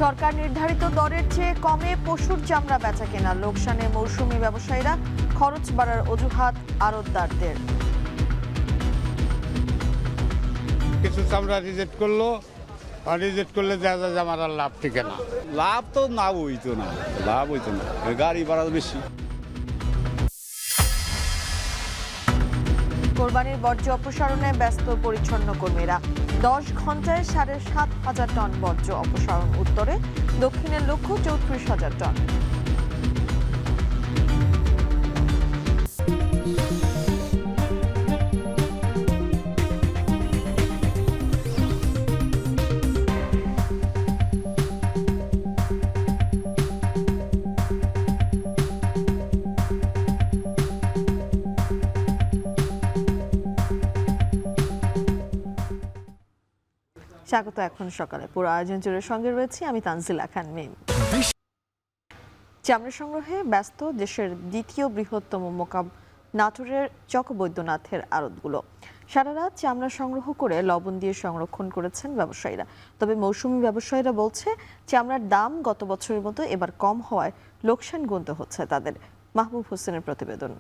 সরকার নির্ধারিত দরের চেয়ে কমে পশুর চামড়া বেচা কেনা, লোকসানে মৌসুমী ব্যবসায়ীরা, খরচ বাড়ার অজুহাত আড়তদারদের। কিছু চামড়া রিজেক্ট করলো, আর রিজেক্ট করলে দেখা যায় যে আমার আর লাভ ঠিক না। লাভ তো না হইতো না, লাভ হইতো না, গাড়ি ভাড়া বেশি। কোরবানির বর্জ্য অপসারণে ব্যস্ত পরিচ্ছন্ন কর্মীরা। 10 ঘন্টায় 7,500 টন বর্জ্য অপসারণ, উত্তরে দক্ষিণের লক্ষ্য 34,000 টন। স্বাগত এখন সকালে, পুরো আয়োজন জুড়ে সঙ্গে রয়েছি আমি তানজিলা খান মিম। চামড়া সংগ্রহে ব্যস্ত দেশের দ্বিতীয় বৃহত্তম মোকাম নাটোরের চকবৈদ্যনাথের আড়তগুলো। সারা রাত চামড়া সংগ্রহ করে লবণ দিয়ে সংরক্ষণ করেছেন ব্যবসায়ীরা। তবে মৌসুমী ব্যবসায়ীরা বলছে চামড়ার দাম গত বছরের মতো এবার কম হওয়ায় লোকসান গুনতে হচ্ছে তাদের। মাহবুব হোসেনের প্রতিবেদন।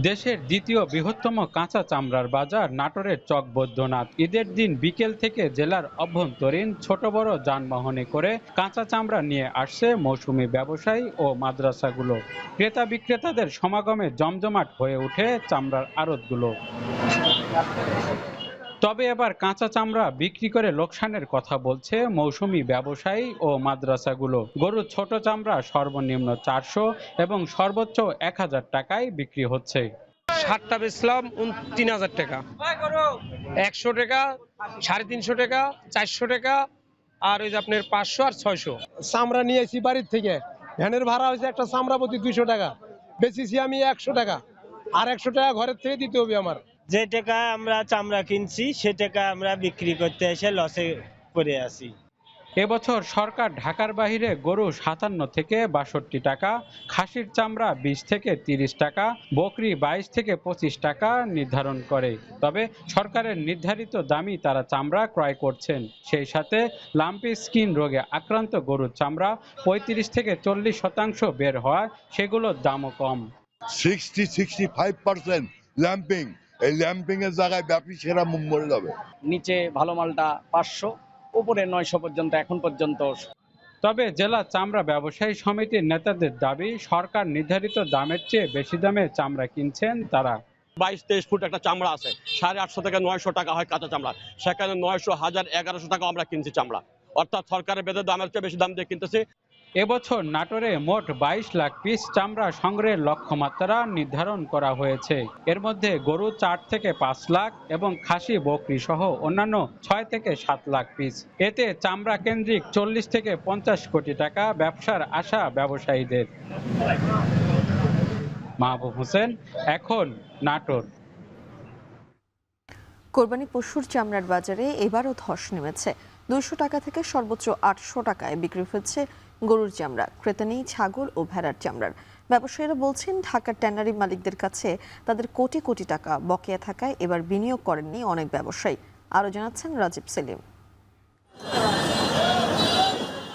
দেশের দ্বিতীয় বৃহত্তম কাঁচা চামড়ার বাজার নাটোরের চকবৈদ্যনাথ। ঈদের দিন বিকেল থেকে জেলার অভ্যন্তরীণ ছোট বড় যানবাহনে করে কাঁচা চামড়া নিয়ে আসছে মৌসুমী ব্যবসায়ী ও মাদ্রাসাগুলো। ক্রেতা বিক্রেতাদের সমাগমে জমজমাট হয়ে ওঠে চামড়ার আড়তগুলো। তবে এবার কাঁচা চামড়া বিক্রি করে লোকসানের কথা বলছে মৌসুমী ব্যবসায়ী ও মাদ্রাসাগুলো। গরুর ছোট চামড়া সর্বনিম্ন 400 এবং সর্বোচ্চ 1000 টাকায় বিক্রি হচ্ছে। 7টা বেচলাম 3,000 টাকা, 100 টাকা, 350 টাকা, 400 টাকা, আর ওই যে আপনার 500 আর 600। চামড়া নিয়েছি বাড়ির থেকে, ভ্যানের ভাড়া হয়েছে একটা চামড়া প্রতি 200 টাকা, বেচেছি আমি 100 টাকা, আর 100 টাকা ঘরের থেকে দিতে হবে আমার। যে টাকা আমরা চামড়া কিনছি সে টাকা আমরা বিক্রি করতে এসে লসে পড়ে আছি। এবছর সরকার ঢাকার বাইরে গরু 57 থেকে 62 টাকা, খাসির চামড়া 20 থেকে 30 টাকা, বকরি 22 থেকে 25 টাকা নির্ধারণ করে। তবে সরকারের নির্ধারিত দামই তারা চামড়া ক্রয় করছেন। সেই সাথে লাম্পি স্কিন রোগে আক্রান্ত গরুর চামড়া 35 থেকে 40% বের হওয়ায় সেগুলোর দামও কম। 60-65% ল্যাম্পিং, এই ল্যাম্পিং এর জায়গায় ব্যবসায়ীরা মরে যাবে। নিচে ভালো মালটা 500, উপরে 900 পর্যন্ত এখন পর্যন্ত। তবে জেলা চামড়া ব্যবসায়ী সমিতির নেতাদের দাবি, সরকার নির্ধারিত দামের চেয়ে বেশি দামে চামড়া কিনছেন তারা। 22-23 ফুট একটা চামড়া আছে, 850 থেকে 900 টাকা হয় কাঁচা চামড়া, সেখানে 900, 1000, 1100 টাকা আমরা কিনছি চামড়া, অর্থাৎ সরকারের বেঁধে দামের চেয়ে বেশি দাম দিয়ে কিনতেছি। এবছর নাটোরে মোট 22 লাখ পিস চামড়া সংগ্রহের লক্ষ্যমাত্রা নির্ধারণ করা হয়েছে। এর মধ্যে গরু 4 থেকে 5 লাখ এবং খাসি বকরি সহ অন্যান্য 6 থেকে 7 লাখ পিস। এতে চামড়া কেন্দ্রিক 40 থেকে 50 কোটি টাকা ব্যবসার আশা ব্যবসায়ীদের। মাহবুব হোসেন, এখন নাটোর। কোরবানি পশুর চামড়ার বাজারে এবারও ধস নেমেছে। 200 টাকা থেকে সর্বোচ্চ 800 টাকায় বিক্রি হচ্ছে গরুর চামড়া। ক্রেতা নেই ছাগল ও ভেড়ার চামড়ার। ব্যবসায়ীরা বলছেন ঢাকার ট্যানারি মালিকদের কাছে তাদের কোটি কোটি টাকা বকেয়া থাকায় এবার বিনিয়োগ করেননি অনেক ব্যবসায়ী। আরও জানাচ্ছেন রাজীব সেলিম।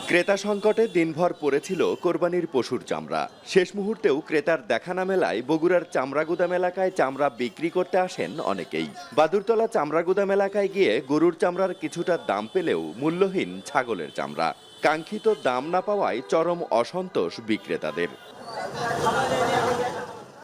ক্রেতা সংকটে দিনভর পড়েছিল কোরবানির পশুর চামড়া। শেষ মুহূর্তেও ক্রেতার দেখা না মেলায় বগুড়ার চামড়া গুদাম এলাকায় চামড়া বিক্রি করতে আসেন অনেকেই। বাদুরতলা চামড়া গুদাম এলাকায় গিয়ে গরুর চামড়ার কিছুটা দাম পেলেও মূল্যহীন ছাগলের চামড়া। কাঙ্ক্ষিত দাম না পাওয়ায় চরম অসন্তোষ বিক্রেতাদের।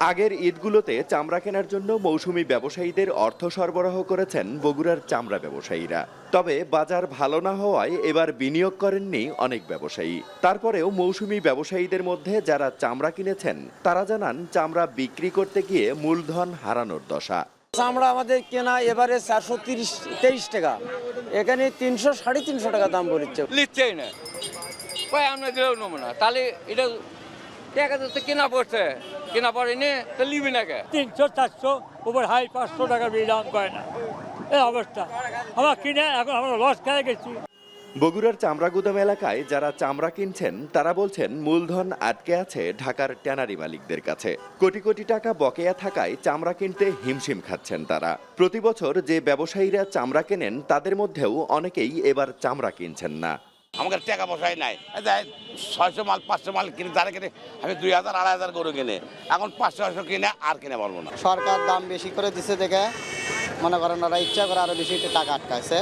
আগের ঈদগুলোতে চামড়া কেনার জন্য মৌসুমী ব্যবসায়ীদের অর্থ সরবরাহ করেছেন বগুড়ার চামড়া ব্যবসায়ীরা। তবে বাজার ভালো না হওয়ায় এবার বিনিয়োগ করেননি অনেক ব্যবসায়ী। তারপরেও মৌসুমী ব্যবসায়ীদের মধ্যে যারা চামড়া কিনেছেন তারা জানান চামড়া বিক্রি করতে গিয়ে মূলধন হারানোর দশা। চামড়া আমাদের কেনা এবারে 423 টাকা, এখানে 300, 350 টাকা দাম বলেছে। লিখছেই না, আমরা দিলেও নেব না, তাহলে এটা টাকা তো কেনা পড়ছে, কেনা পড়েনি তো লিবি না কে। 300, 400 উপর হাই 500 টাকা দাম করে না, এই অবস্থা। আমরা কিনে এখন আমরা লস খেয়ে গেছি। বগুড়ার চামড়া গুদাম এলাকায় যারা চামড়া কিনছেন তারা বলছেন মূলধন আটকে আছে ঢাকার ট্যানারি মালিকদের কাছে। কোটি কোটি টাকা বকেয়া থাকায় চামড়া কিনতে হিমশিম খাচ্ছেন তারা। প্রতি বছর যে ব্যবসায়ীরা চামড়া কেনেন তাদের মধ্যেও অনেকেই এবার চামড়া কিনছেন না। আমাদের টাকা পয়সাই নাই, 600 মাল 500 মাল কিনে যারা কিনে আমি 2000 2500 গরু কিনে, এখন 500 কিনে আর কিনে পারবো না। সরকার দাম বেশি করে দিচ্ছে দেখে মনে করেন ওরা ইচ্ছা করে আরো বেশি টাকা আটকাইছে।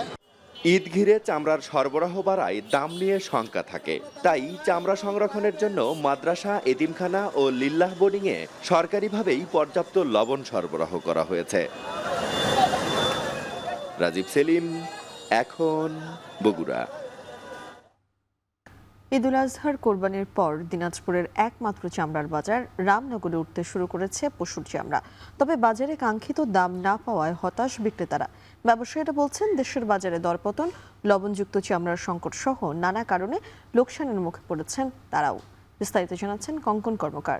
ঈদ ঘিরে চামড়ার সরবরাহ বাড়ায় দাম নিয়ে শঙ্কা থাকে, তাই চামড়া সংরক্ষণের জন্য মাদ্রাসা, এতিমখানা ও লিল্লাহ বোর্ডিংয়ে সরকারিভাবেই পর্যাপ্ত লবণ সরবরাহ করা হয়েছে। রাজীব সেলিম, এখন বগুড়া। ঈদুল আজহার কোরবানির পর দিনাজপুরের একমাত্র চামড়ার বাজার রামনগরে উঠতে শুরু করেছে পশুর চামড়া। তবে বাজারে কাঙ্ক্ষিত দাম না পাওয়ায় হতাশ বিক্রেতারা। ব্যবসায়ীরা বলছেন দেশের বাজারে দরপতন, লবণযুক্ত চামড়ার সংকট সহ নানা কারণে লোকসানের মুখে পড়েছেন তারাও। বিস্তারিত জানাচ্ছেন কঙ্কন কর্মকার।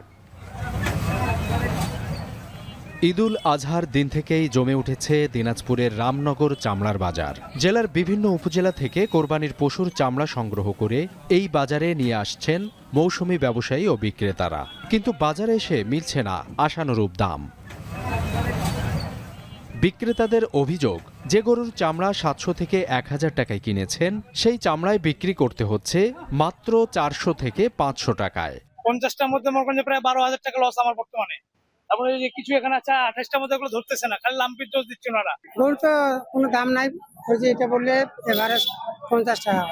ঈদুল আজহার দিন থেকেই জমে উঠেছে দিনাজপুরের রামনগর চামড়ার বাজার। জেলার বিভিন্ন উপজেলা থেকে কোরবানির পশুর চামড়া সংগ্রহ করে এই বাজারে নিয়ে আসছেন মৌসুমি ব্যবসায়ী ও বিক্রেতারা, কিন্তু বাজারে এসে মিলছে না আশানুরূপ দাম। বিক্রেতাদের অভিযোগ, যে গরুর চামড়া 700 থেকে 1000 টাকায় কিনেছেন সেই চামড়ায় বিক্রি করতে হচ্ছে মাত্র 400 থেকে 500 টাকায়। 50টার মধ্যে মনে করেন প্রায় 12,000 টাকা লস আমার বর্তমানে। তারপরে এই যে কিছু এখানে আছে 28টার মধ্যে এগুলো ধরতেছে না, খালি লাম্পির দোষ দিচ্ছে ওনারা। গরু তো কোনো দাম নাই, ওই যে এটা বললে এভারেজ 50 টাকা।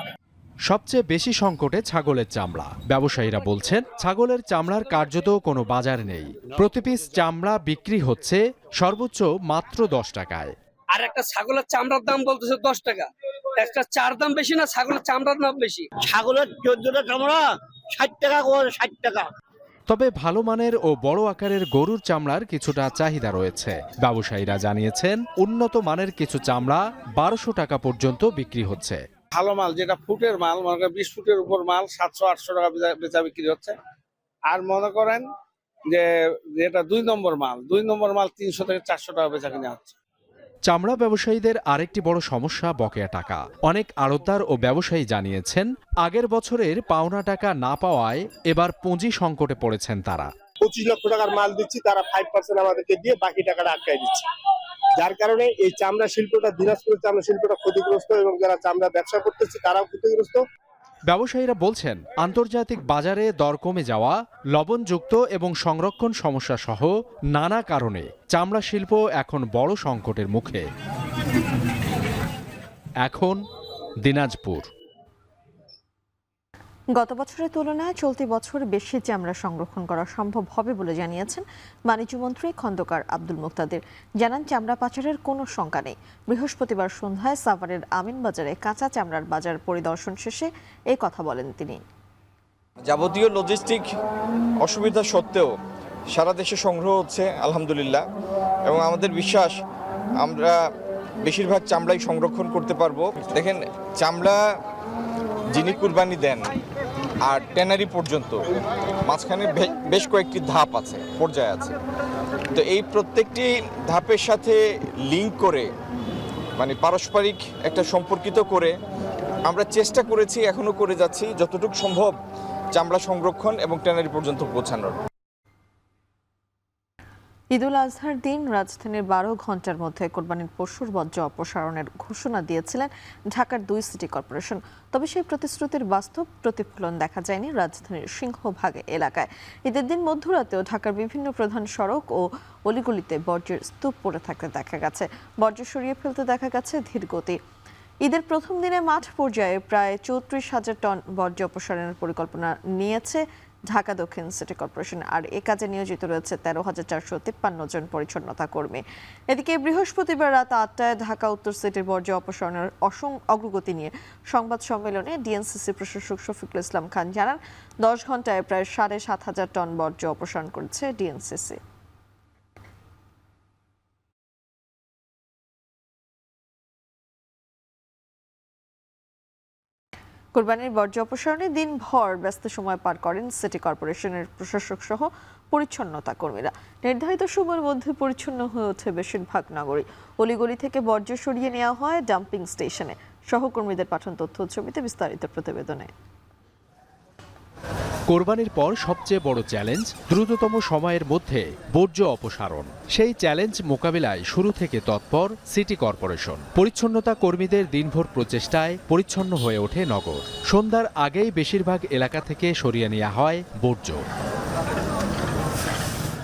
সবচেয়ে বেশি সংকটে ছাগলের চামড়া। ব্যবসায়ীরা বলছেন ছাগলের চামড়ার কার্যত কোনো বাজার নেই। প্রতি পিস চামড়া বিক্রি হচ্ছে সর্বোচ্চ মাত্র 10 টাকায়। আর একটা ছাগলের চামড়ার দাম বলতেছে 10 টাকা। একটা চার দাম বেশি না, ছাগলের চামড়ার দাম বেশি। ছাগলের 14টা চামড়া 60 টাকা করে, 60 টাকা। তবে ভালো মানের ও বড় আকারের গরুর চামড়ার কিছুটা চাহিদা রয়েছে। ব্যবসায়ীরা জানিয়েছেন উন্নত মানের কিছু চামড়া 1200 টাকা পর্যন্ত বিক্রি হচ্ছে। ভালো মাল যেটা ফুটের মাল, মনে করেন 20 ফুটের উপর মাল 700-800 টাকা বেচা বিক্রি হচ্ছে। আর মনে করেন যে যেটা 2 নম্বর মাল 300 থেকে 400 টাকা বেচা কিনা হচ্ছে। চামড়া ব্যবসায়ীদের আরেকটি বড় সমস্যা বকেয়া টাকা। অনেক আড়তদার ও ব্যবসায়ী জানিয়েছেন আগের বছরের পাওনা টাকা না পাওয়ায় এবার পুঁজি সংকটে পড়েছেন তারা। 25 লক্ষ টাকার মাল দিচ্ছি, তারা 5% আমাদেরকে দিয়ে বাকি টাকাটা আটকায় দিচ্ছে, যার কারণে এই চামড়া শিল্পটা, দিনাজপুরের চামড়া শিল্পটা ক্ষতিগ্রস্ত এবং যারা চামড়া ব্যবসা করতেছে তারাও ক্ষতিগ্রস্ত। ব্যবসায়ীরা বলছেন আন্তর্জাতিক বাজারে দর কমে যাওয়া, লবণযুক্ত এবং সংরক্ষণ সমস্যা সহ নানা কারণে চামড়া শিল্প এখন বড় সংকটের মুখে। এখন দিনাজপুর। গত বছরের তুলনায় চলতি বছর বেশি চামড়া সংরক্ষণ করা সম্ভব হবে বলে জানিয়েছেন বাণিজ্যমন্ত্রী খন্দকার আব্দুল মুক্তাদির। জানান চামড়া পাচারের কোনো শঙ্কা নেই। বৃহস্পতিবার সন্ধ্যায় সাভারের আমিনবাজারে কাঁচা চামড়ার বাজার পরিদর্শন শেষে এই কথা বলেন তিনি। যাবতীয় লজিস্টিক অসুবিধা সত্ত্বেও সারা দেশে সংগ্রহ হচ্ছে আলহামদুলিল্লাহ, এবং আমাদের বিশ্বাস আমরা বেশিরভাগ চামড়াই সংরক্ষণ করতে পারবো। দেখেন, চামড়া যিনি কুরবানি দেন আর ট্যানারি পর্যন্ত মাঝখানে বেশ কয়েকটি ধাপ আছে, পর্যায় আছে। তো এই প্রত্যেকটি ধাপের সাথে লিঙ্ক করে, মানে পারস্পরিক একটা সম্পর্কিত করে আমরা চেষ্টা করেছি, এখনো করে যাচ্ছি যতটুকু সম্ভব চামড়া সংরক্ষণ এবং ট্যানারি পর্যন্ত পৌঁছানোর। ঈদুল আজহার দিন রাজধানীর 12 ঘন্টার মধ্যে কোরবানির পশুর বর্জ্য অপসারণের ঘোষণা দিয়েছিলেন ঢাকার 2 সিটি কর্পোরেশন। তবে সেই প্রতিশ্রুতির বাস্তব প্রতিফলন দেখা যায়নি রাজধানীর সিংহভাগ এলাকায়। ঈদের দিন মধ্যরাতেও ঢাকার বিভিন্ন প্রধান সড়ক ও অলিগলিতে বর্জ্যের স্তূপ পড়ে থাকতে দেখা গেছে। বর্জ্য সরিয়ে ফেলতে দেখা গেছে ধীর গতি। ঈদের প্রথম দিনে মাঠ পর্যায়ে প্রায় 34,000 টন বর্জ্য অপসারণের পরিকল্পনা নিয়েছে ঢাকা দক্ষিণ সিটি কর্পোরেশন। আর এ কাজে নিয়োজিত রয়েছে 13,453 জন পরিচ্ছন্নতা কর্মী। এদিকে বৃহস্পতিবার রাত 8টায় ঢাকা উত্তর সিটির বর্জ্য অপসারণের অগ্রগতি নিয়ে সংবাদ সম্মেলনে ডিএনসিসি প্রশাসক শফিকুল ইসলাম খান জানান 10 ঘন্টায় প্রায় 7,500 টন বর্জ্য অপসারণ করেছে ডিএনসিসি। কোরবানির বর্জ্য অপসারণে দিনভর ব্যস্ত সময় পার করেন সিটি কর্পোরেশনের প্রশাসক সহ পরিচ্ছন্নতা কর্মীরা। নির্ধারিত সময়ের মধ্যে পরিচ্ছন্ন হয়ে ওঠে বেশিরভাগ নগরী। অলিগলি থেকে বর্জ্য সরিয়ে নেওয়া হয় ডাম্পিং স্টেশনে। সহকর্মীদের পাঠানো তথ্য ছবিতে বিস্তারিত প্রতিবেদনে। কোরবানির পর সবচেয়ে বড় চ্যালেঞ্জ দ্রুততম সময়ের মধ্যে বর্জ্য অপসারণ। সেই চ্যালেঞ্জ মোকাবিলায় শুরু থেকে তৎপর সিটি কর্পোরেশন। পরিচ্ছন্নতা কর্মীদের দিনভর প্রচেষ্টায় পরিচ্ছন্ন হয়ে ওঠে নগর। সন্ধ্যার আগেই বেশিরভাগ এলাকা থেকে সরিয়ে নেওয়া হয় বর্জ্য।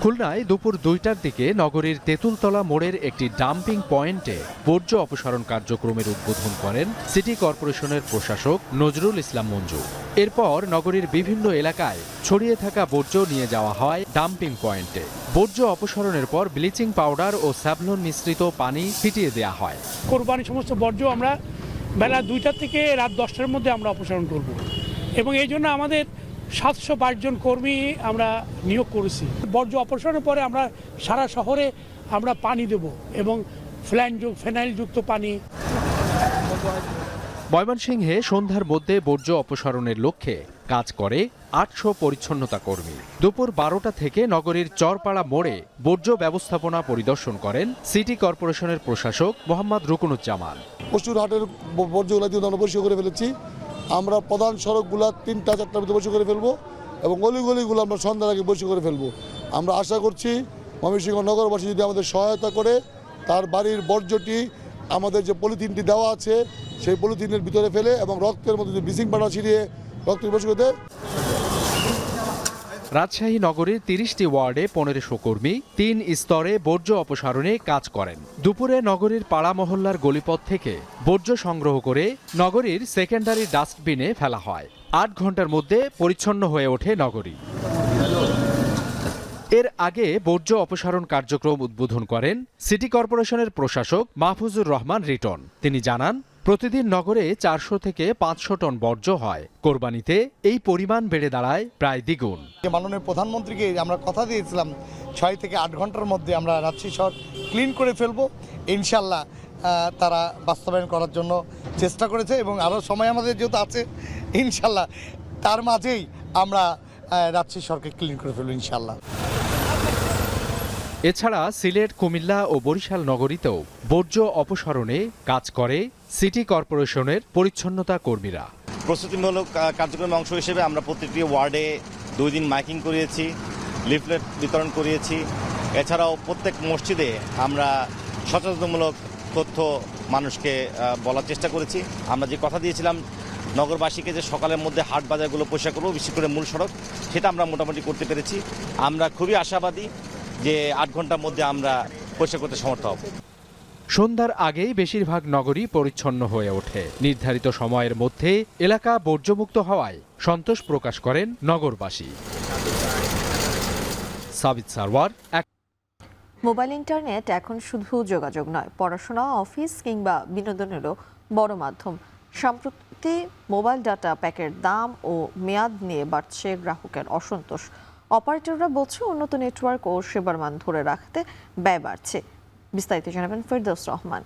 খুলনায় দুপুর 2টার দিকে নগরীর তেঁতুলতলা মোড়ের একটি ডাম্পিং পয়েন্টে বর্জ্য অপসারণ কার্যক্রমের উদ্বোধন করেন সিটি কর্পোরেশনের প্রশাসক নজরুল ইসলাম মঞ্জু। এরপর নগরীর বিভিন্ন এলাকায় ছড়িয়ে থাকা বর্জ্য নিয়ে যাওয়া হয় ডাম্পিং পয়েন্টে। বর্জ্য অপসারণের পর ব্লিচিং পাউডার ও স্যাভলন মিশ্রিত পানি ছিটিয়ে দেওয়া হয়। কোরবানির সমস্ত বর্জ্য আমরা বেলা 2টা থেকে রাত 10টার মধ্যে আমরা অপসারণ করব এবং এই জন্য আমাদের 722 জন কর্মী আমরা নিয়োগ করেছি। বর্জ্য অপসারণের পরে আমরা সারা শহরে আমরা পানি দেব এবং ফেনাইলযুক্ত পানি। ময়মনসিংহে সন্ধ্যার মধ্যে বর্জ্য অপসারণের লক্ষ্যে কাজ করে 800 পরিচ্ছন্নতা কর্মী। দুপুর 12টা থেকে নগরীর চরপাড়া মোড়ে বর্জ্য ব্যবস্থাপনা পরিদর্শন করেন সিটি কর্পোরেশনের প্রশাসক মোহাম্মদ রুকনুজ্জামান। পশুর হাটের বর্জ্যগুলো দিয়ে আমরা পরিষ্কার করে ফেলেছি। আমরা প্রধান সড়কগুলো 3টা-4টার মধ্যে পরিষ্কার করে ফেলবো এবং গলিগুলো আমরা সন্ধ্যার আগে পরিষ্কার করে ফেলবো। আমরা আশা করছি ময়মনসিংহ নগরবাসী যদি আমাদের সহায়তা করে তার বাড়ির বর্জ্যটি আমাদের যে পলিথিনটি দেওয়া আছে সেই পলিথিনের ভিতরে ফেলে এবং রক্তের মধ্যে যে ব্লিচিং পাউডার ছিটিয়ে রক্তের পরিষ্কার করতে। রাজশাহী নগরীর 30টি ওয়ার্ডে 1500 কর্মী 3 স্তরে বর্জ্য অপসারণে কাজ করেন। দুপুরে নগরীর পাড়া মহল্লার গলিপথ থেকে বর্জ্য সংগ্রহ করে নগরীর সেকেন্ডারি ডাস্টবিনে ফেলা হয়। 8 ঘন্টার মধ্যে পরিচ্ছন্ন হয়ে ওঠে নগরী। এর আগে বর্জ্য অপসারণ কার্যক্রম উদ্বোধন করেন সিটি কর্পোরেশনের প্রশাসক মাহফুজুর রহমান রিটন। তিনি জানান, প্রতিদিন নগরে 400 থেকে 500 টন বর্জ্য হয়। কোরবানিতে এই পরিমাণ বেড়ে দাঁড়ায় প্রায় দ্বিগুণ। মাননীয় প্রধানমন্ত্রীকে আমরা কথা দিয়েছিলাম 6 থেকে 8 ঘন্টার মধ্যে আমরা রাজশাহী শহর ক্লিন করে ফেলবো। ইনশাল্লাহ তারা বাস্তবায়ন করার জন্য চেষ্টা করেছে এবং আরও সময় আমাদের যেহেতু আছে ইনশাল্লাহ তার মাঝেই আমরা রাজশাহী শহরকে ক্লিন করে ফেলবো ইনশাল্লাহ। এছাড়া সিলেট, কুমিল্লা ও বরিশাল নগরীতেও বর্জ্য অপসারণে কাজ করে সিটি কর্পোরেশনের পরিচ্ছন্নতা কর্মীরা। প্রস্তুতিমূলক কার্যক্রমের অংশ হিসেবে আমরা প্রতিটি ওয়ার্ডে 2 দিন মাইকিং করিয়েছি, লিফলেট বিতরণ করিয়েছি। এছাড়াও প্রত্যেক মসজিদে আমরা সচেতনমূলক তথ্য মানুষকে বলার চেষ্টা করেছি। আমরা যে কথা দিয়েছিলাম নগরবাসীকে যে সকালের মধ্যে হাট বাজারগুলো পরিষ্কার করবো, বিশেষ করে মূল সড়ক, সেটা আমরা মোটামুটি করতে পেরেছি। আমরা খুবই আশাবাদী যে 8 ঘন্টার মধ্যে আমরা পরিষ্কার করতে সমর্থ হব। সন্ধ্যার আগেই বেশিরভাগ নগরী পরিচ্ছন্ন হয়ে ওঠে। নির্ধারিত সময়ের মধ্যে এলাকা বর্জ্যমুক্ত হওয়ায় সন্তোষ প্রকাশ করেন নগরবাসী। সাবিত সারওয়ার। মোবাইল ইন্টারনেট এখন শুধু যোগাযোগ নয়, পড়াশোনা, অফিস কিংবা বিনোদনেরও বড় মাধ্যম। সম্প্রতি মোবাইল ডাটা প্যাকের দাম ও মেয়াদ নিয়ে বাড়ছে গ্রাহকের অসন্তোষ। অপারেটররা বলছে উন্নত নেটওয়ার্ক ও সেবার মান ধরে রাখতে ব্যয় বাড়ছে। বিস্তারিত জানাবেন ফেরদৌস রহমান।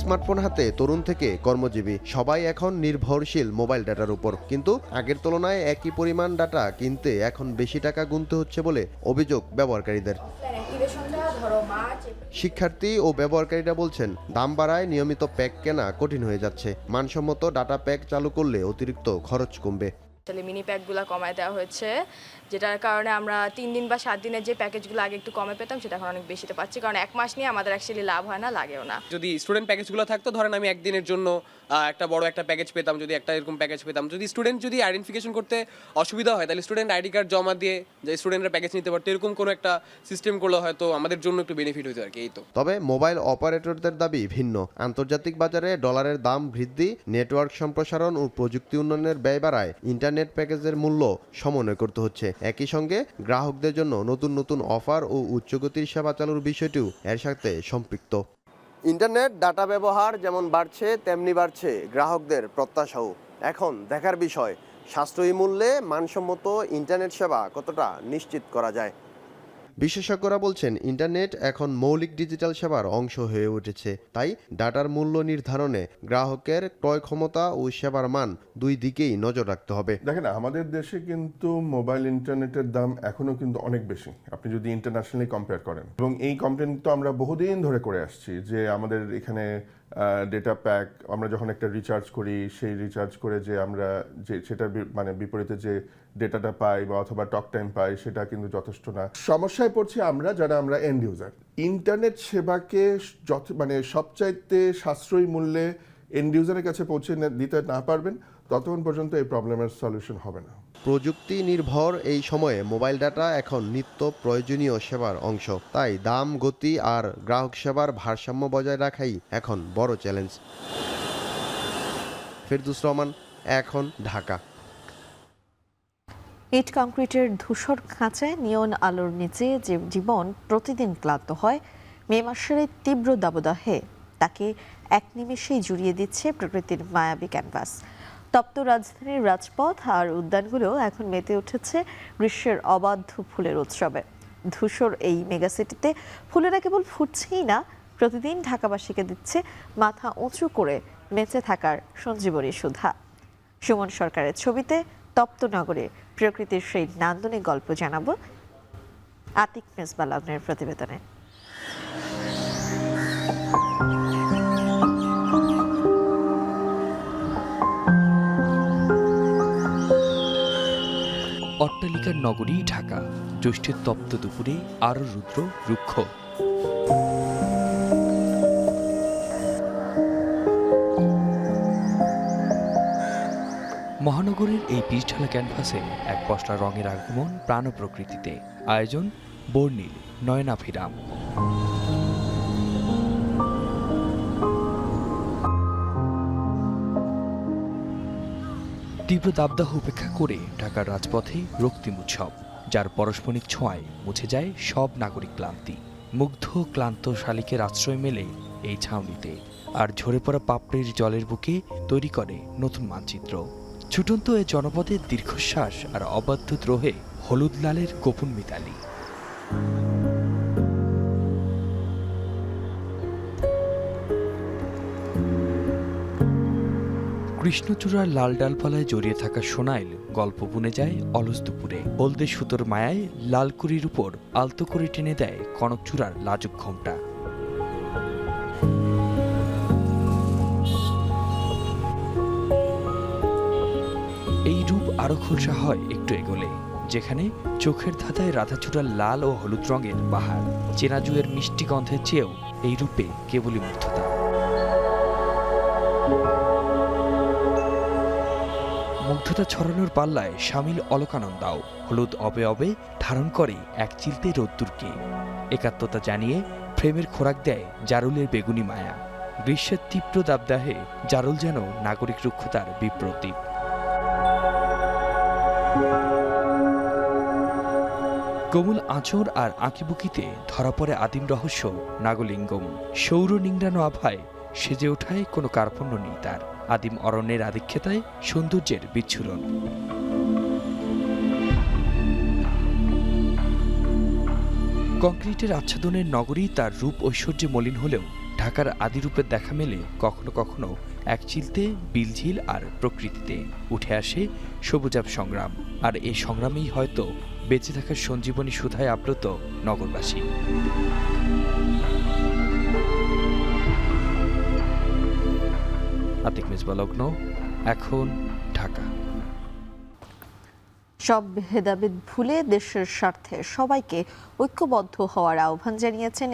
স্মার্টফোন হাতে তরুণ থেকে কর্মজীবী সবাই এখন নির্ভরশীল মোবাইল ডাটার উপর। কিন্তু আগের তুলনায় একই পরিমাণ ডাটা কিনতে এখন বেশি টাকা গুনতে হচ্ছে বলে অভিযোগ ব্যবহারকারীদের। শিক্ষার্থী ও ব্যবহারকারীরা বলছেন, দাম বাড়ায় নিয়মিত প্যাক কেনা কঠিন হয়ে যাচ্ছে। মানসম্মত ডাটা প্যাক চালু করলে অতিরিক্ত খরচ কমবে। মিনি প্যাকগুলো কমায় দেওয়া হয়েছে, যেটার কারণে আমরা 3 দিন বা 7 দিনের যে প্যাকেজগুলো আগে একটু কমে পেতাম সেটা এখন অনেক বেশিতে পাচ্ছি, কারণ 1 মাস নিয়ে আমাদের অ্যাকচুয়ালি লাভ হয় না, লাগেও না। যদি স্টুডেন্ট প্যাকেজগুলো থাকতো, ধরেন আমি একদিনের জন্য একটা বড় একটা প্যাকেজ পেতাম, যদি একটা এরকম প্যাকেজ পেতাম, যদি স্টুডেন্ট যদি আইডেন্টিফিকেশন করতে অসুবিধা হয় তাহলে স্টুডেন্ট আইডি কার্ড জমা দিয়ে যে স্টুডেন্টরা প্যাকেজ নিতে পারতো, এরকম কোনো একটা সিস্টেম করলে হয়তো আমাদের জন্য একটু বেনিফিট হতো আর কি। এই তো। তবে মোবাইল অপারেটরদের দাবি ভিন্ন। আন্তর্জাতিক বাজারে ডলারের দাম বৃদ্ধি, নেটওয়ার্ক সম্প্রসারণ ও প্রযুক্তি উন্নয়নের ব্যয় বাড়ায় ইন্টারনেট প্যাকেজের মূল্য সমন্বয় করতে হচ্ছে। একই সঙ্গে গ্রাহকদের জন্য নতুন নতুন অফার ও উচ্চগতির সেবা চালুর বিষয়টিও এর সাথে সম্পৃক্ত। ইন্টারনেট ডাটা ব্যবহার যেমন বাড়ছে তেমনি বাড়ছে গ্রাহকদের প্রত্যাশাও। এখন দেখার বিষয় সাশ্রয়ী মূল্যে মানসম্মত ইন্টারনেট সেবা কতটা নিশ্চিত করা যায়। বিশেষজ্ঞরা বলছেন ইন্টারনেট এখন মৌলিক ডিজিটাল সেবার অংশ হয়ে উঠেছে, তাই ডাটার মূল্য নির্ধারণে গ্রাহকের ক্রয় ক্ষমতা ও সেবার মান দুই দিকেই নজর রাখতে হবে। দেখেন, আমাদের দেশে কিন্তু মোবাইল ইন্টারনেটের দাম এখনো কিন্তু অনেক বেশি, আপনি যদি ইন্টারন্যাশনালি কম্পেয়ার করেন। এবং এই কমপ্লেন তো আমরা বহুদিন ধরে করে আসছি যে আমাদের এখানে ডেটা প্যাক আমরা যখন একটা রিচার্জ করি, সেই রিচার্জ করে যে আমরা যে সেটার মানে বিপরীতে যে ডেটাটা পাই বা অথবা টক টাইম পাই, সেটা কিন্তু যথেষ্ট না। সমস্যায় পড়ছি আমরা যারা আমরা এন্ড ইউজার। ইন্টারনেট সেবাকে মানে সবচাইতে সাশ্রয়ী মূল্যে এন্ড ইউজারের কাছে পৌঁছে দিতে না পারবেন, ততক্ষণ পর্যন্ত এই প্রবলেমের সলিউশন হবে না। প্রযুক্তি নির্ভর এই সময়ে মোবাইল ডাটা এখন নিত্য প্রয়োজনীয় সেবার অংশ, তাই দাম, গতি আর গ্রাহক সেবার ভারসাম্য বজায় রাখাই এখন বড় চ্যালেঞ্জ। ফেরদৌস রহমান, এখন, ঢাকা। ইট কংক্রিটের ধূসর খাঁচায় নিয়ন আলোর নিচে যে জীবন প্রতিদিন ক্লান্ত হয়, মে মাসের তীব্র দাবদাহে তাকে এক নিমেষেই জুড়িয়ে দিচ্ছে প্রকৃতির মায়াবী ক্যানভাস। তপ্ত রাজধানীর রাজপথ আর উদ্যানগুলো এখন মেতে উঠেছে গ্রীষ্মের অবাধ্য ফুলের উৎসবে। ধূসর এই মেগাসিটিতে ফুলেরা কেবল ফুটছেই না, প্রতিদিন ঢাকাবাসীকে দিচ্ছে মাথা উঁচু করে বেঁচে থাকার সঞ্জীবনী সুধা। সুমন সরকারের ছবিতে তপ্ত নগরে প্রকৃতির সেই নান্দনিক গল্প জানাবো আতিক মেজবা লগ্নের প্রতিবেদনে। অট্টালিকার নগরী ঢাকা, জ্যৈষ্ঠের তপ্ত দুপুরে আরো রুদ্র রুক্ষ। মহানগরের এই পিচঢালা ক্যানভাসে এক পশলা রঙের আগমন প্রাণ প্রকৃতিতে। আয়োজন বর্ণিল, নয়নাভিরাম। তীব্র দাবদাহ উপেক্ষা করে ঢাকার রাজপথে রক্তিম উৎসব, যার পরস্পরিক ছোঁয়ায় মুছে যায় সব নাগরিক ক্লান্তি। মুগ্ধ ক্লান্ত শালিকের আশ্রয় মেলে এই ছাউনিতে, আর ঝরে পড়া পাপড়ির জলের বুকে তৈরি করে নতুন মানচিত্র। ছুটন্ত এ জনপদের দীর্ঘশ্বাস আর অবাধ্য দ্রোহে হলুদ লালের গোপন মিতালি। কৃষ্ণচূড়ার লাল ডালপালায় জড়িয়ে থাকা সোনাইল গল্প বুনে যায় অলস দুপুরে। হলদে সুতোর মায়ায় লালকুড়ির উপর আলতো করে টেনে দেয় কনকচূড়ার লাজুক ঘোমটা। এই রূপ আরো খোলসা হয় একটু এগোলে, যেখানে চোখের ধাঁধায় রাধাচূড়ার লাল ও হলুদ রঙের বাহার। চেনাজুয়ের মিষ্টি গন্ধের চেয়েও এই রূপে কেবলই মুগ্ধতা। মুগ্ধতা ছড়ানোর পাল্লায় সামিল অলকানন্দাও। হলুদ অবে ধারণ করে এক চিলতে রোদ্দুরকে। একাত্মতা জানিয়ে প্রেমের খোরাক দেয় জারুলের বেগুনি মায়া। গ্রীষ্মের তীব্র দাবদাহে জারুল যেন নাগরিক রুক্ষতার বিপ্রতীক। কোমল আঁচড় আর আঁকিবুকিতে ধরা পড়ে আদিম রহস্য নাগলিঙ্গম। সৌর নিংড়ানো আভায় সেজে ওঠায় কোনো কার্পণ্য নেই তার। আদিম অরণ্যের আধিক্যতায় সৌন্দর্যের বিচ্ছুরণ। কংক্রিটের আচ্ছাদনের নগরী তার রূপ ঐশ্বর্যে মলিন হলেও ঢাকার আদিরূপের দেখা মেলে কখনো কখনো এক চিলতে বিলঝিল আর প্রকৃতিতে। উঠে আসে সবুজাব সংগ্রাম, আর এই সংগ্রামেই হয়তো বেঁচে থাকার সঞ্জীবনী সুধায় আপ্লুত নগরবাসী। আতিক মেজবা লগ্ন, এখন, ঢাকা। সব ভেদাভেদ ভুলে দেশের স্বার্থে সবাইকে ঐক্যবদ্ধ হওয়ার আহ্বান জানিয়েছেন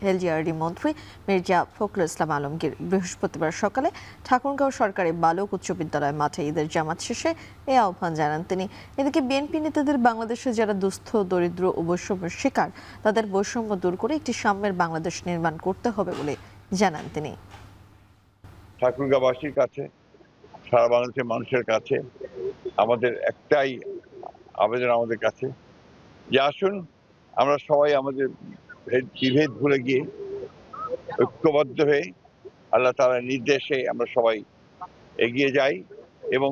এলজিআরডি মন্ত্রী মির্জা ফখরুল ইসলাম আলমগীর। বৃহস্পতিবার সকালে ঠাকুরগাঁও সরকারি বালক উচ্চ বিদ্যালয় মাঠে ঈদের জামাত শেষে এ আহ্বান জানান তিনি। এদিকে বিএনপি নেতাদের বাংলাদেশে যারা দুস্থ, দরিদ্র ও বৈষম্যের শিকার, তাদের বৈষম্য দূর করে একটি সাম্যের বাংলাদেশ নির্মাণ করতে হবে বলে জানান তিনি। ঠাকুরগাঁওবাসীর কাছে, সারা বাংলাদেশের মানুষের কাছে আমাদের একটাই আবেদন, আমাদের কাছে যে আসুন আমরা সবাই আমাদের বিভেদ ভুলে গিয়ে ঐক্যবদ্ধ হয়ে আল্লাহ তাআলার নির্দেশে আমরা সবাই এগিয়ে যাই এবং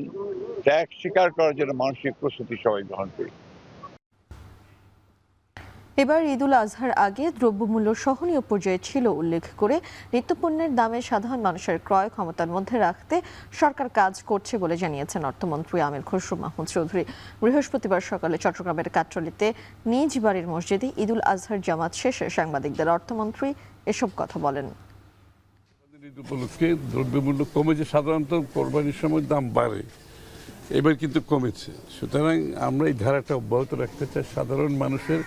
ত্যাগ স্বীকার করার জন্য মানসিক প্রস্তুতি সবাই গ্রহণ করি। এবার ঈদুল আজহার আগে দ্রব্যমূল্য সহনীয় পর্যায়ে ছিল উল্লেখ করে নিত্যপণ্যের দামে সাধারণ মানুষের ক্রয় ক্ষমতার মধ্যে রাখতে সরকার কাজ করছে বলে জানিয়েছেন অর্থমন্ত্রী আমির খসরু মাহমুদ চৌধুরী। বৃহস্পতিবার সকালে চট্টগ্রামের কাট্রলিতে নিজ বাড়ির মসজিদে ঈদুল আজহার জামাত শেষে সাংবাদিকদের অর্থমন্ত্রী এসব কথা বলেন। ঈদ উপলক্ষে দ্রব্যমূল্য কমেছে, সাধারণত কোরবানির সময় দাম বাড়ে, এবার কিন্তু কমেছে। সুতরাং আমরা এই ধারাটা অব্যাহত রাখতে চাই, সাধারণ মানুষের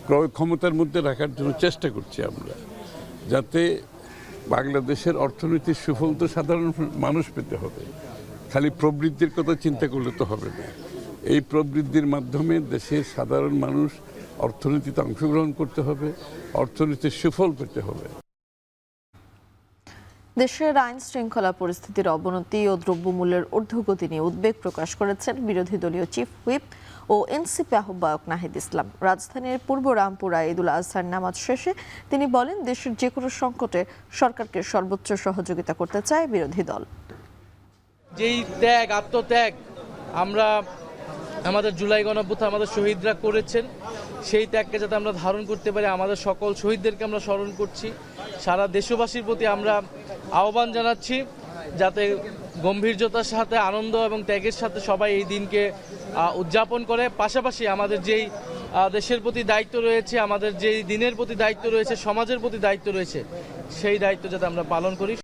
ক্রয় ক্ষমতার মধ্যে রাখার জন্য চেষ্টা করছি আমরা, যাতে বাংলাদেশের অর্থনীতির সুফল তো সাধারণ মানুষ পেতে হবে, খালি প্রবৃদ্ধির কথা চিন্তা করলে তো হবে না। এই প্রবৃদ্ধির মাধ্যমে দেশের সাধারণ মানুষ অর্থনীতিতে অংশগ্রহণ করতে হবে, অর্থনীতির সুফল পেতে হবে। দেশের আইন শৃঙ্খলা পরিস্থিতির অবনতি ও দ্রব্যমূল্যের ঊর্ধ্বগতি নিয়ে উদ্বেগ প্রকাশ করেছেন বিরোধী দলীয় চিফ হুইপ ও এনসিপি আহ্বায়ক নাহিদ ইসলাম। রাজধানীর পূর্ব রামপুরা ঈদুল আজহার নামাজ শেষে তিনি বলেন, দেশের যে কোনো সংকটে সরকারকে সর্বোচ্চ সহযোগিতা করতে চায় বিরোধী দল। যেই ত্যাগ, আত্মত্যাগ আমরা আমাদের জুলাই গণঅভ্যুত্থান আমাদের শহীদরা করেছেন, সেই ত্যাগকে যাতে আমরা ধারণ করতে পারি, আমাদের সকল শহীদদেরকে আমরা স্মরণ করছি। সারা দেশবাসীর প্রতি আমরা আহ্বান জানাচ্ছি যাতে গম্ভীর্যতার সাথে, আনন্দ এবং ত্যাগের সাথে সবাই এই দিনকে উদযাপন করে। পাশাপাশি আমাদের যেই দেশের প্রতি দায়িত্ব রয়েছে, আমাদের যেই দিনের প্রতি দায়িত্ব রয়েছে, সমাজের প্রতি দায়িত্ব রয়েছে, সেই দায়িত্ব যাতে আমরা পালন করি।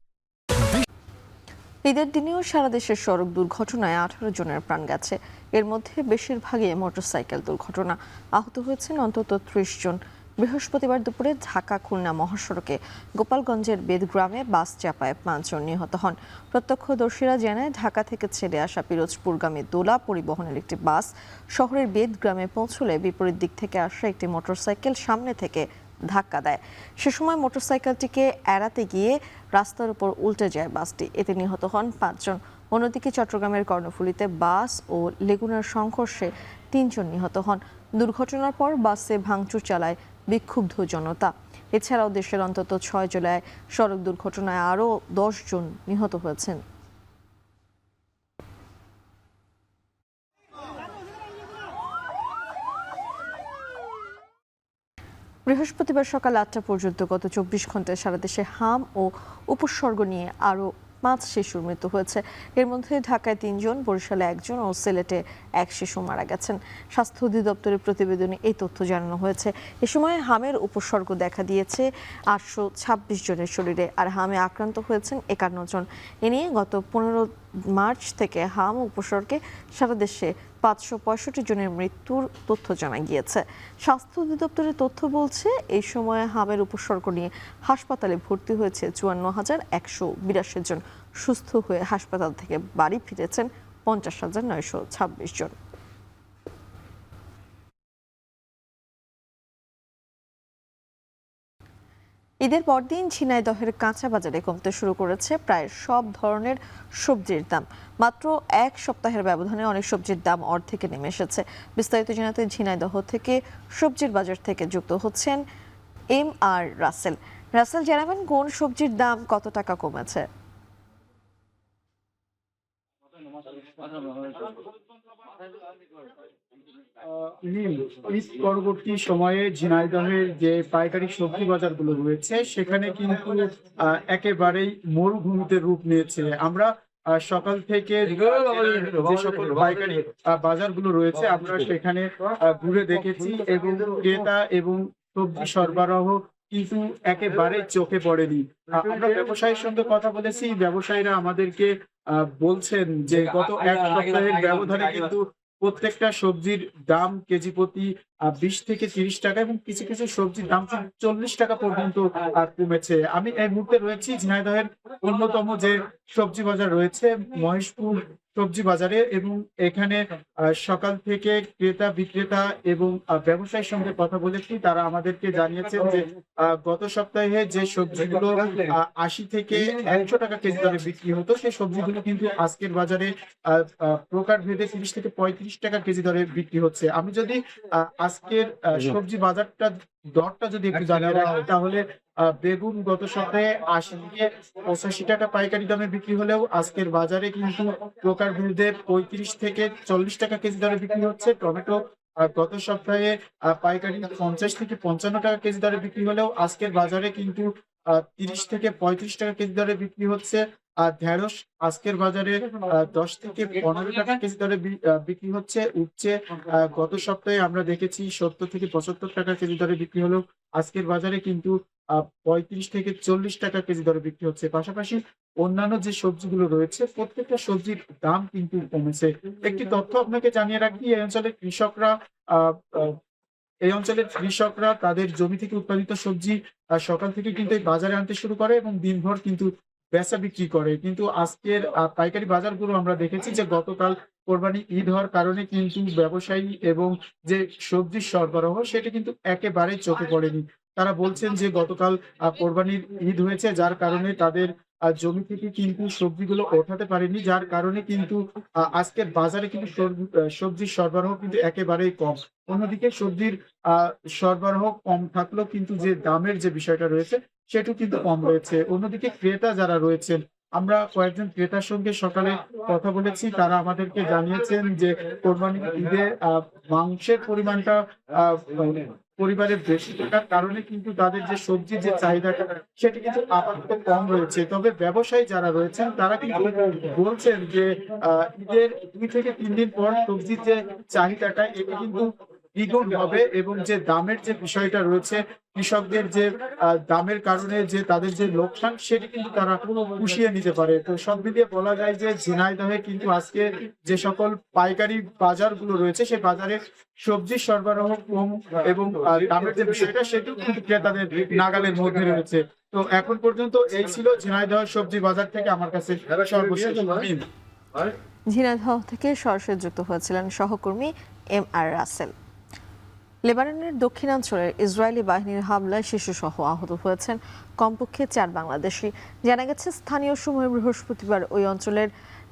ঈদের দিনেও সারা দেশের সড়ক দুর্ঘটনায় 18 জনের প্রাণ গেছে। এর মধ্যে বেশিরভাগই মোটরসাইকেল দুর্ঘটনা। আহত হয়েছেন অন্তত 30 জন। বৃহস্পতিবার দুপুরে ঢাকা খুলনা মহাসড়কে গোপালগঞ্জের বেদগ্রামে বাস চাপায় 5 জন নিহত হন। প্রত্যক্ষদর্শীরা জানায়, ঢাকা থেকে ছেড়ে আসা পিরোজপুরগামী দোলা পরিবহনের একটি বাস শহরের বেদগ্রামে পৌঁছলে বিপরীত দিক থেকে আসা একটি মোটরসাইকেল সামনে থেকে ধাক্কা দেয়। সে সময় মোটরসাইকেলটিকে এড়াতে গিয়ে রাস্তার উপর উল্টে যায় বাসটি। এতে নিহত হন 5 জন। অন্যদিকে চট্টগ্রামের কর্ণফুলীতে বাস ও লেগুনার সংঘর্ষে 3 জন নিহত হন। দুর্ঘটনার পর বাসে ভাঙচুর চালায় বিক্ষুব্ধ জনতা। এছাড়াও দেশের অন্তত 6 জেলায় সড়ক দুর্ঘটনায় আরও 10 জন নিহত হয়েছেন। বৃহস্পতিবার সকাল 8টা পর্যন্ত গত 24 ঘন্টায় সারা দেশে হাম ও উপসর্গ নিয়ে আরও 5 শিশুর মৃত্যু হয়েছে। এর মধ্যে ঢাকায় 3 জন, বরিশালে 1 জন ও সিলেটে 1 শিশু মারা গেছেন। স্বাস্থ্য অধিদপ্তরের প্রতিবেদনে এই তথ্য জানানো হয়েছে। এ সময় হামের উপসর্গ দেখা দিয়েছে 826 জনের শরীরে, আর হামে আক্রান্ত হয়েছেন 51 জন। এ নিয়ে গত 15 মার্চ থেকে হাম উপসর্গে সারা দেশে 565 জনের মৃত্যুর তথ্য জানা গিয়েছে। স্বাস্থ্য অধিদপ্তরের তথ্য বলছে, এই সময়ে হামের উপসর্গ নিয়ে হাসপাতালে ভর্তি হয়েছে 54,182 জন। সুস্থ হয়ে হাসপাতাল থেকে বাড়ি ফিরেছেন 50,926 জন। ঈদের পরদিন ঝিনাইদহের কাঁচা বাজারে কমতে শুরু করেছে প্রায় সব ধরনের সবজির দাম। মাত্র 1 সপ্তাহের ব্যবধানে অনেক সবজির দাম অর্ধেকে নেমে এসেছে। বিস্তারিত জানাতে ঝিনাইদহ থেকে সবজির বাজার থেকে যুক্ত হচ্ছেন MR রাসেল। রাসেল, জানাবেন কোন সবজির দাম কত টাকা কমেছে? ঈদ পরবর্তী সময়ে ঝিনাইদহের যে পাইকারি সবজি বাজারগুলো রয়েছে সেখানে কিন্তু একেবারেই মরুভূমিতে রূপ নিয়েছে। আমরা সকাল থেকে যে সকল পাইকারি বাজারগুলো রয়েছে আমরা সেখানে ঘুরে দেখেছি এবং ক্রেতা এবং সবজি সরবরাহ কিন্তু একেবারে চোখে পড়েনি। আমরা ব্যবসায়ীর সঙ্গে কথা বলেছি, ব্যবসায়ীরা আমাদেরকে বলছেন যে গত 1 সপ্তাহের ব্যবধানে কিন্তু প্রত্যেকটা সবজির দাম কেজি প্রতি 20 থেকে 30 টাকা এবং কিছু কিছু সবজির দাম 40 টাকা পর্যন্ত কমেছে। আমি এই মুহূর্তে রয়েছি ঝিনাইদহের অন্যতম যে সবজি বাজার রয়েছে মহেশপুর সবজি বাজারে, এবং এখানে সকাল থেকে ক্রেতা বিক্রেতা এবং ব্যবসায়ীর সঙ্গে কথা বলেছি। তারা আমাদেরকে জানিয়েছেন যে গত সপ্তাহে যে সবজিগুলো 80 থেকে 100 টাকা কেজি দরে বিক্রি হতো, সেই সবজিগুলো কিন্তু আজকের বাজারে প্রকার ভেদে 30 থেকে 35 টাকা কেজি দরে বিক্রি হচ্ছে। আমি যদি আজকের সবজি বাজারটা দরটা যদি একটু জানিয়ে রাখি, তাহলে বেগুন গত সপ্তাহে 80 থেকে 85 টাকা পাইকারি দামে বিক্রি হলেও আজকের বাজারে কিন্তু প্রকার ভেদে 35 থেকে 40 টাকা কেজি দরে বিক্রি হচ্ছে। টমেটো গত সপ্তাহে পাইকারি 50 থেকে 55 টাকা কেজি দরে বিক্রি হলেও আজকের বাজারে কিন্তু 30 থেকে 35 টাকা কেজি দরে বিক্রি হচ্ছে। আর ঢেঁড়স আজকের বাজারে 10 থেকে 15 টাকা কেজি দরে বিক্রি হচ্ছে। উচ্ছে গত সপ্তাহে আমরা দেখেছি 70 থেকে 75 টাকা কেজি দরে বিক্রি হলেও আজকের বাজারে কিন্তু 35 থেকে 40 টাকা কেজি দরে বিক্রি হচ্ছে। পাশাপাশি অন্যান্য যে সবজিগুলো রয়েছে প্রত্যেকটা সবজির দাম কিন্তু কমেছে। একটি তথ্য আপনাকে জানিয়ে রাখি, এই অঞ্চলের কৃষকরা তাদের জমি থেকে উৎপাদিত সবজি সকাল থেকে কিন্তু এই বাজারে আনতে শুরু করে এবং দিনভর কিন্তু বেচা বিক্রি করে। কিন্তু আজকের পাইকারি বাজারগুলো আমরা দেখেছি যে গতকাল কোরবানি ঈদ হওয়ার কারণে কিন্তু ব্যবসায়ী এবং যে সবজির সরবরাহ সেটা কিন্তু একেবারে চোখে পড়েনি। তারা বলছেন যে গতকাল কোরবানির ঈদ হয়েছে, যার কারণে তাদের জমি থেকে কিন্তু সবজিগুলো ওঠাতে পারেনি, যার কারণে কিন্তু আজকের বাজারে কিন্তু সবজির সরবরাহ কিন্তু একেবারেই কম। অন্যদিকে সবজির সরবরাহ কম থাকলেও কিন্তু যে দামের যে বিষয়টা রয়েছে সেটাও কিন্তু কম রয়েছে। অন্যদিকে ক্রেতা যারা রয়েছেন, আমরা কয়েকজন ক্রেতার সঙ্গে সকালে কথা বলেছি, তারা আমাদেরকে জানিয়েছেন যে কোরবানির ঈদে মাংসের পরিমাণটা পরিবারের বেশি থাকার কারণে কিন্তু তাদের যে সবজির যে চাহিদাটা সেটি কিন্তু আপাতত কম রয়েছে। তবে ব্যবসায়ী যারা রয়েছেন তারা কিন্তু বলছেন যে ঈদের 2 থেকে 3 দিন পর সবজির যে চাহিদাটা এটি কিন্তু দ্বিগুণ হবে এবং যে দামের যে বিষয়টা রয়েছে কৃষকদের যে দামের কারণে যে তাদের যে লোকসান সেটি কিন্তু তারা পুষিয়ে নিতে পারে। তো সব মিলিয়ে বলা যায় যে ঝিনাইদহে কিন্তু আজকে যে সকল পাইকারি বাজারগুলো রয়েছে সেই বাজারে সবজির সরবরাহ কম এবং দামের যে বিষয়টা সেটিও কিন্তু ক্রেতাদের নাগালের মধ্যে রয়েছে। তো এখন পর্যন্ত এই ছিল ঝিনাইদহ সবজি বাজার থেকে আমার কাছে সর্বশেষ। ঝিনাইদহ থেকে সরাসরি যুক্ত হয়েছিলেন সহকর্মী MR রাসেল। লেবাননের দক্ষিণাঞ্চলের ইসরায়েলি বাহিনীর হামলায় শিশুসহ আহত হয়েছেন কমপক্ষে 4 বাংলাদেশি। জানা গেছে স্থানীয় সময় বৃহস্পতিবার ওই অঞ্চলের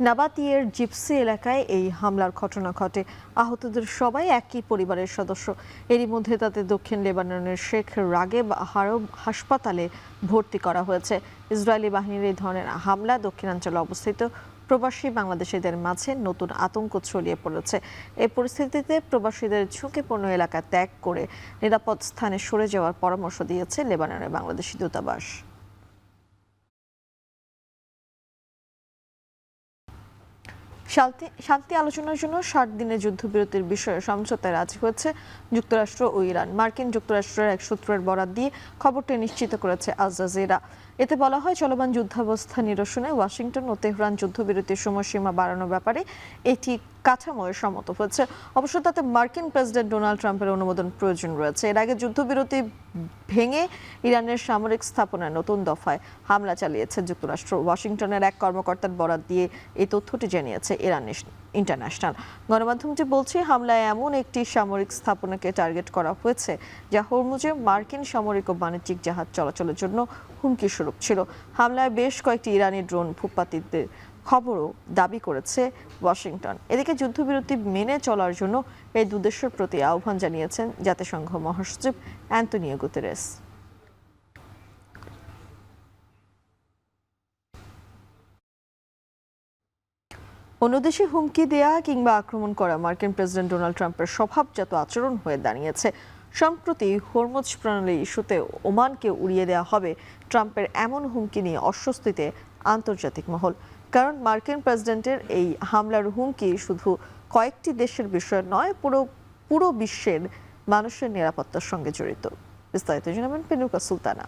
নাবাতিয়ের জিপসি এলাকায় এই হামলার ঘটনা ঘটে। আহতদের সবাই একই পরিবারের সদস্য। এরই মধ্যে তাদের দক্ষিণ লেবাননের শেখ রাগেব হারব হাসপাতালে ভর্তি করা হয়েছে। ইসরায়েলি বাহিনীর এই ধরনের হামলা দক্ষিণাঞ্চলে অবস্থিত প্রবাসী বাংলাদেশিদের মাঝে নতুন আতঙ্ক ছড়িয়ে পড়েছে। এই পরিস্থিতিতে প্রবাসীদের ঝুঁকিপূর্ণ এলাকা ত্যাগ করে নিরাপদ স্থানে সরে যাওয়ার পরামর্শ দিয়েছে লেবাননের বাংলাদেশি দূতাবাস। শান্তি আলোচনার জন্য 60 দিনের যুদ্ধবিরতির বিষয়ে সমঝোতায় রাজি হয়েছে যুক্তরাষ্ট্র ও ইরান। মার্কিন যুক্তরাষ্ট্রের এক সূত্রের বরাত দিয়ে খবরটি নিশ্চিত করেছে আল জাজিরা। এতে বলা হয়, চলমান যুদ্ধাবস্থা নিরসনে ওয়াশিংটন ও তেহরান যুদ্ধবিরতির সময়সীমা বাড়ানোর ব্যাপারে এটি কাঠামোয় সম্মত হয়েছে। অবশ্য তাতে মার্কিন প্রেসিডেন্ট ডোনাল্ড ট্রাম্পের অনুমোদন প্রয়োজন রয়েছে। এর আগে যুদ্ধবিরতি ভেঙে ইরানের সামরিক স্থাপনায় নতুন দফায় হামলা চালিয়েছে যুক্তরাষ্ট্র। ওয়াশিংটনের এক কর্মকর্তার বরাত দিয়ে এই তথ্যটি জানিয়েছে ইরান ইন্টারন্যাশনাল। গণমাধ্যমটি বলছে, হামলায় এমন একটি সামরিক স্থাপনাকে টার্গেট করা হয়েছে যা হরমুজে মার্কিন সামরিক ও বাণিজ্যিক জাহাজ চলাচলের জন্য হুমকি স্বরূপ ছিল। হামলায় বেশ কয়েকটি ইরানি ড্রোন ভূপাতিতদের খবরও দাবি করেছে ওয়াশিংটন। এদিকে যুদ্ধবিরতি মেনে চলার জন্য এই দুই দেশের প্রতি আহ্বান জানিয়েছেন জাতিসংঘ মহাসচিব অ্যান্টনিও গুতেরেস। অন্য দেশে হুমকি দেয়া কিংবা আক্রমণ করা মার্কিন প্রেসিডেন্ট ডোনাল্ড ট্রাম্পের স্বভাবজাত আচরণ হয়ে দাঁড়িয়েছে। সম্প্রতি হরমুজ প্রণালী ইস্যুতে ওমানকে উড়িয়ে দেওয়া হবে ট্রাম্পের এমন হুমকি নিয়ে অস্বস্তিতে আন্তর্জাতিক মহল। কারণ মার্কিন প্রেসিডেন্টের এই হামলার হুমকি শুধু কয়েকটি দেশের বিষয় নয়, পুরো বিশ্বের মানুষের নিরাপত্তার সঙ্গে জড়িত। বিস্তারিত জানাবেন পেনুকা সুলতানা।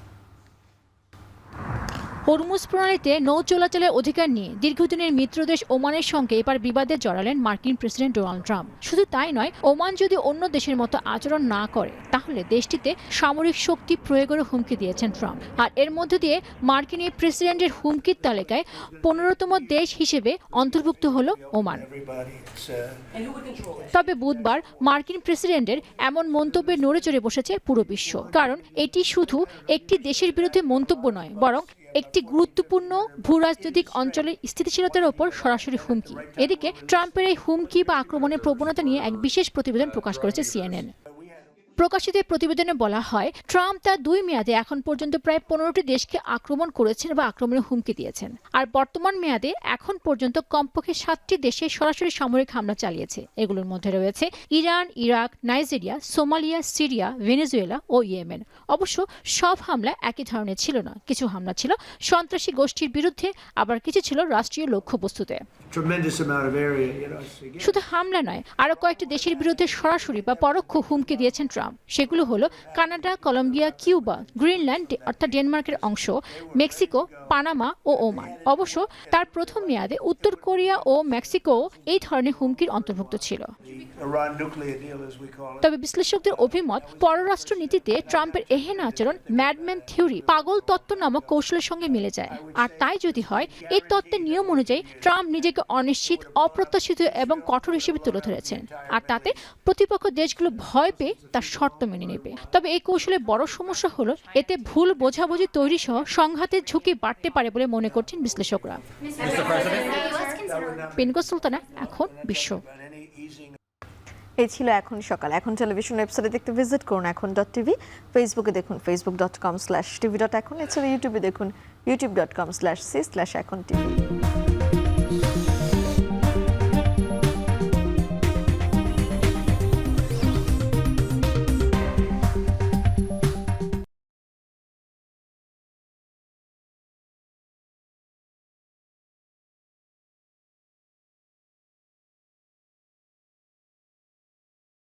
হরমুজ প্রণালীতে নৌ চলাচলের অধিকার নিয়ে দীর্ঘদিনের মিত্রদেশ ওমানের সঙ্গে এবার বিবাদে জড়ালেন মার্কিন প্রেসিডেন্ট ডোনাল্ড ট্রাম্প। শুধু তাই নয়, ওমান যদি অন্য দেশের মতো আচরণ না করে তাহলে দেশটিতে সামরিক শক্তি প্রয়োগেরও হুমকি দিয়েছেন ট্রাম্প। আর এর মধ্য দিয়ে মার্কিন এই প্রেসিডেন্টের হুমকির তালিকায় 15তম দেশ হিসেবে অন্তর্ভুক্ত হল ওমান। তবে বুধবার মার্কিন প্রেসিডেন্টের এমন মন্তব্যে নড়ে চড়ে বসেছে পুরো বিশ্ব। কারণ এটি শুধু একটি দেশের বিরুদ্ধে মন্তব্য নয়, বরং একটি গুরুত্বপূর্ণ ভূরাজনৈতিক অঞ্চলের স্থিতিশীলতার ওপর সরাসরি হুমকি। এদিকে ট্রাম্পের এই হুমকি বা আক্রমণের প্রবণতা নিয়ে এক বিশেষ প্রতিবেদন প্রকাশ করেছে CNN। প্রকাশিত প্রতিবেদনে বলা হয়, ট্রাম্প তার 2 মেয়াদে এখন পর্যন্ত প্রায় 15টি দেশকে আক্রমণ করেছেন বা আক্রমণের হুমকি দিয়েছেন। আর বর্তমান মেয়াদে এখন পর্যন্ত কমপক্ষে 7টি দেশে সরাসরি সামরিক হামলা চালিয়েছে। এগুলোর মধ্যে রয়েছে Iran, Iraq, Nigeria, Somalia, Syria, Venezuela ও ইয়েমেন। অবশ্য সব হামলা একই ধরনের ছিল না। কিছু হামলা ছিল সন্ত্রাসী গোষ্ঠীর বিরুদ্ধে, আবার কিছু ছিল রাষ্ট্রীয় লক্ষ্যবস্তুতে। শুধু হামলা নয়, আরো কয়েকটি দেশের বিরুদ্ধে সরাসরি বা পরোক্ষ হুমকি দিয়েছেন ট্রাম্প। সেগুলো হলো কানাডা, কলম্বিয়া, কিউবা, গ্রিনল্যান্ড অর্থাৎ ডেনমার্কের অংশ, মেক্সিকো, পানামা ও ওমান। অবশ্য তার প্রথম মেয়াদে উত্তর কোরিয়া ও মেক্সিকো এই ধরনের হুমকির অন্তর্ভুক্ত ছিল। তবে বিশ্লেষকদের অভিমত, পররাষ্ট্র নীতিতে ট্রাম্পের এহেন আচরণ ম্যাডম্যান থিওরি, পাগল তত্ত্ব নামক কৌশলের সঙ্গে মিলে যায়। আর তাই যদি হয়, এই তত্ত্বের নিয়ম অনুযায়ী ট্রাম্প নিজেকে অনিশ্চিত, অপ্রত্যাশিত এবং কঠোর হিসেবে তুলে ধরেছেন। আর তাতে প্রতিপক্ষ দেশগুলো ভয় পেয়ে তার শর্ত মেনে নেবে। তবে এই কৌশলের বড় সমস্যা হলো, এতে ভুল বোঝাবুঝি তৈরি সহ সংঘাতের ঝুঁকি বাড়তে পারে বলে মনে করছেন বিশ্লেষকরা। পিনকো সুলতানা, এখন বিশ্ব। এই ছিল এখন সকাল। এখন টেলিভিশন ওয়েবসাইটে দেখতে ভিজিট করুন এখন.tv, ফেসবুকে দেখুন facebook.com/tv.এখন, এছাড়া ইউটিউবে দেখুন youtube.com/c/echontv।